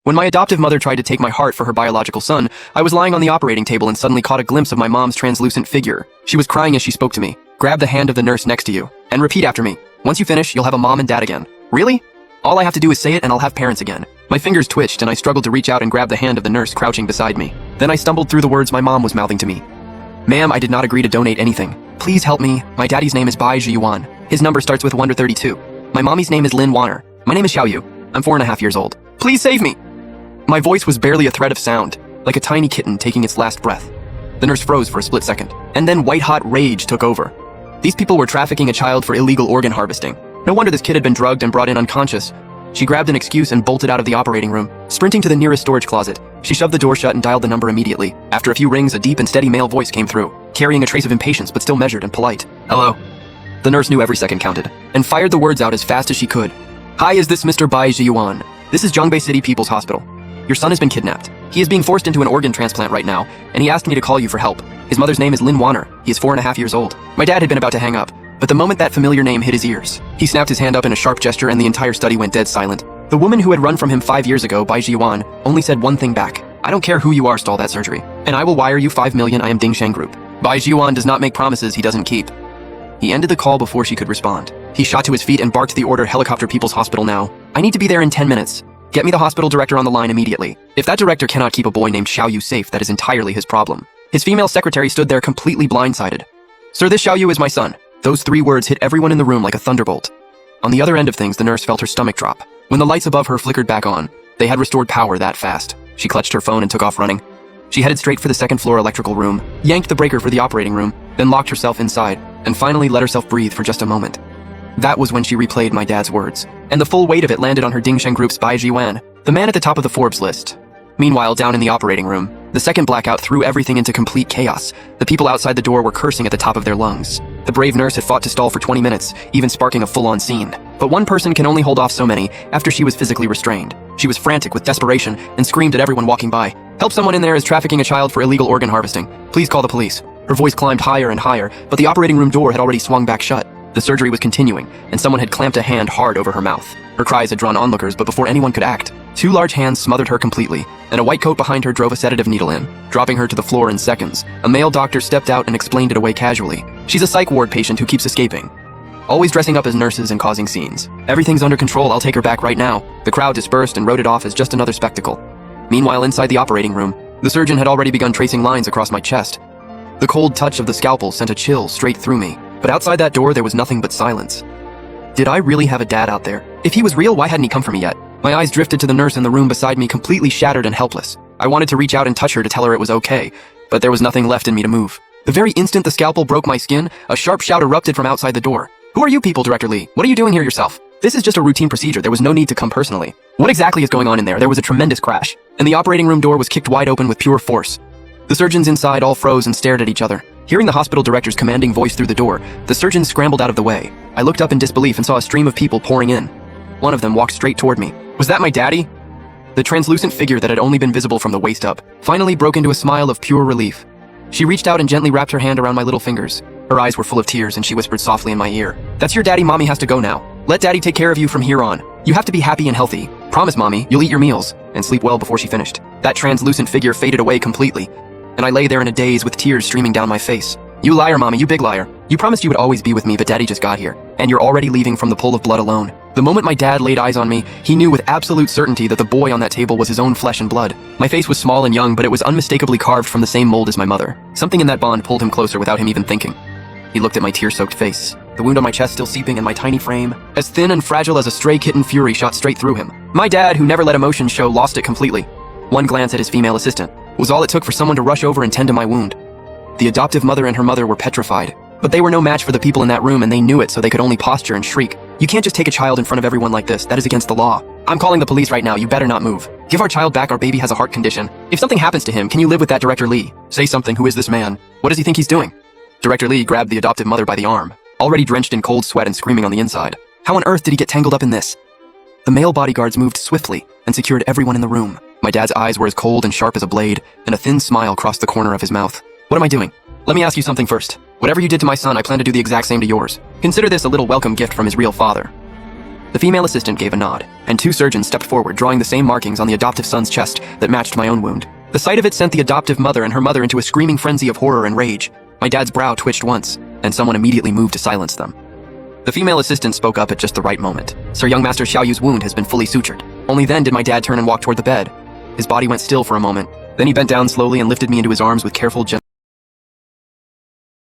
When my adoptive mother tried to take my heart for her biological son, I was lying on the operating table and suddenly caught a glimpse of my mom's translucent figure. She was crying as she spoke to me. Grab the hand of the nurse next to you and repeat after me. Once you finish, you'll have a mom and dad again. Really? All I have to do is say it and I'll have parents again. My fingers twitched and I struggled to reach out and grab the hand of the nurse crouching beside me. Then I stumbled through the words my mom was mouthing to me. Ma'am, I did not agree to donate anything. Please help me. My daddy's name is Bai Zhiyuan. His number starts with 132. My mommy's name is Lin Wanner. My name is Xiaoyu. I'm 4.5 years old. Please save me. My voice was barely a thread of sound, like a tiny kitten taking its last breath. The nurse froze for a split second, and then white-hot rage took over. These people were trafficking a child for illegal organ harvesting. No wonder this kid had been drugged and brought in unconscious. She grabbed an excuse and bolted out of the operating room. Sprinting to the nearest storage closet, she shoved the door shut and dialed the number immediately. After a few rings, a deep and steady male voice came through, carrying a trace of impatience but still measured and polite. Hello. The nurse knew every second counted, and fired the words out as fast as she could. Hi, is this Mr. Bai Zhiyuan? This is Zhongbei City People's Hospital. Your son has been kidnapped. He is being forced into an organ transplant right now, and he asked me to call you for help. His mother's name is Lin Wanner. He is 4.5 years old. My dad had been about to hang up, but the moment that familiar name hit his ears, he snapped his hand up in a sharp gesture and the entire study went dead silent. The woman who had run from him 5 years ago, Bai Zhiyuan, only said one thing back. I don't care who you are, stall that surgery, and I will wire you 5 million. I am Dingsheng Group. Bai Zhiyuan does not make promises he doesn't keep. He ended the call before she could respond. He shot to his feet and barked the order, helicopter People's Hospital now. I need to be there in 10 minutes. Get me the hospital director on the line immediately. If that director cannot keep a boy named Xiaoyu safe, that is entirely his problem. His female secretary stood there completely blindsided. Sir, this Xiaoyu is my son. Those 3 words hit everyone in the room like a thunderbolt. On the other end of things, the nurse felt her stomach drop. When the lights above her flickered back on, they had restored power that fast. She clutched her phone and took off running. She headed straight for the second-floor electrical room, yanked the breaker for the operating room, then locked herself inside, and finally let herself breathe for just a moment. That was when she replayed my dad's words, and the full weight of it landed on her Dingsheng Group's Bai Zhiyuan, the man at the top of the Forbes list. Meanwhile, down in the operating room, the second blackout threw everything into complete chaos. The people outside the door were cursing at the top of their lungs. The brave nurse had fought to stall for 20 minutes, even sparking a full-on scene. But one person can only hold off so many after she was physically restrained. She was frantic with desperation and screamed at everyone walking by. Help, someone in there is trafficking a child for illegal organ harvesting. Please call the police. Her voice climbed higher and higher, but the operating room door had already swung back shut. The surgery was continuing, and someone had clamped a hand hard over her mouth. Her cries had drawn onlookers, but before anyone could act, 2 large hands smothered her completely, and a white coat behind her drove a sedative needle in, dropping her to the floor in seconds. A male doctor stepped out and explained it away casually. She's a psych ward patient who keeps escaping, always dressing up as nurses and causing scenes. Everything's under control, I'll take her back right now. The crowd dispersed and wrote it off as just another spectacle. Meanwhile, inside the operating room, the surgeon had already begun tracing lines across my chest. The cold touch of the scalpel sent a chill straight through me, but outside that door there was nothing but silence. Did I really have a dad out there? If he was real, why hadn't he come for me yet? My eyes drifted to the nurse in the room beside me, completely shattered and helpless. I wanted to reach out and touch her to tell her it was okay, but there was nothing left in me to move. The very instant the scalpel broke my skin, a sharp shout erupted from outside the door. Who are you people, Director Lee? What are you doing here yourself? This is just a routine procedure, there was no need to come personally. What exactly is going on in there? There was a tremendous crash, and the operating room door was kicked wide open with pure force. The surgeons inside all froze and stared at each other. Hearing the hospital director's commanding voice through the door, the surgeons scrambled out of the way. I looked up in disbelief and saw a stream of people pouring in. One of them walked straight toward me. Was that my daddy? The translucent figure that had only been visible from the waist up finally broke into a smile of pure relief. She reached out and gently wrapped her hand around my little fingers. Her eyes were full of tears and she whispered softly in my ear. That's your daddy, mommy has to go now. Let daddy take care of you from here on. You have to be happy and healthy. Promise, mommy, you'll eat your meals and sleep well before she finished. That translucent figure faded away completely, and I lay there in a daze with tears streaming down my face. You liar, mommy, you big liar. You promised you would always be with me, but daddy just got here, and you're already leaving from the pool of blood alone. The moment my dad laid eyes on me, he knew with absolute certainty that the boy on that table was his own flesh and blood. My face was small and young, but it was unmistakably carved from the same mold as my mother. Something in that bond pulled him closer without him even thinking. He looked at my tear-soaked face, the wound on my chest still seeping, and my tiny frame, as thin and fragile as a stray kitten, fury shot straight through him. My dad, who never let emotion show, lost it completely. One glance at his female assistant was all it took for someone to rush over and tend to my wound. The adoptive mother and her mother were petrified, but they were no match for the people in that room and they knew it, so they could only posture and shriek. You can't just take a child in front of everyone like this, that is against the law. I'm calling the police right now, you better not move. Give our child back, our baby has a heart condition. If something happens to him, can you live with that, Director Lee? Say something, who is this man? What does he think he's doing? Director Lee grabbed the adoptive mother by the arm, already drenched in cold sweat and screaming on the inside. How on earth did he get tangled up in this? The male bodyguards moved swiftly and secured everyone in the room. My dad's eyes were as cold and sharp as a blade, and a thin smile crossed the corner of his mouth. What am I doing? Let me ask you something first. Whatever you did to my son, I plan to do the exact same to yours. Consider this a little welcome gift from his real father. The female assistant gave a nod, and 2 surgeons stepped forward, drawing the same markings on the adoptive son's chest that matched my own wound. The sight of it sent the adoptive mother and her mother into a screaming frenzy of horror and rage. My dad's brow twitched once, and someone immediately moved to silence them. The female assistant spoke up at just the right moment. Sir, young Master Xiaoyu's wound has been fully sutured. Only then did my dad turn and walk toward the bed. His body went still for a moment. Then he bent down slowly and lifted me into his arms with careful, gentle